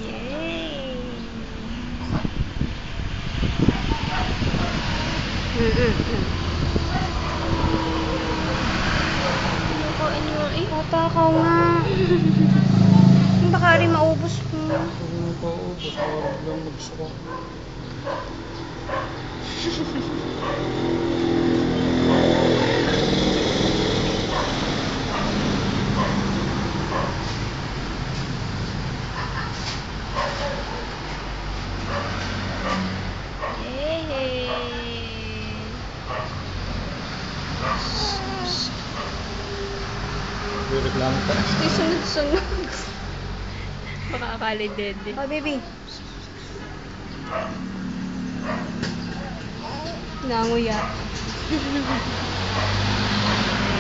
Yay! Kinukuin mo eh. Tatakaw nga. Baka rin maubos mo. Hindi ko ubos. Parang lang magsuka. Yay! Reklamo ka. Ito sunod-sunod. Baka akali dede. Oh, baby. Nanguya.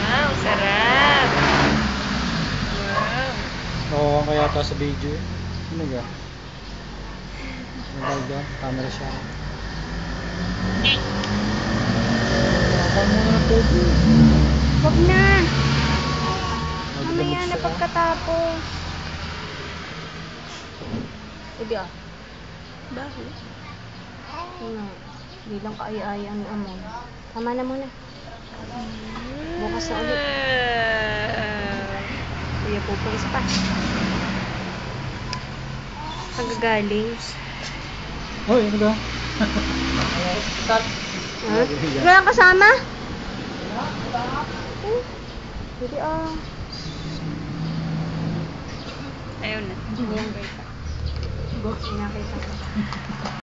Wow, sarap! Wow! Nakuha ka yata sa video eh. Ano ga? Nagay dyan. Camera siya. Nakakang mo na po. Wag na. Nagdamag Mamaya na siya. pagkatapos. Sige ah. Bakit? Ano? Hindi lang kaaya-aya ang amon. Tama na muna. Bukas na ulit. Kuya Pupong isa pa. Kagagaling. Hoy, ano ga? Ha? Wala kang kasama? Hindi ah. Ayaw na. Ayan, Berta. Nakita ko.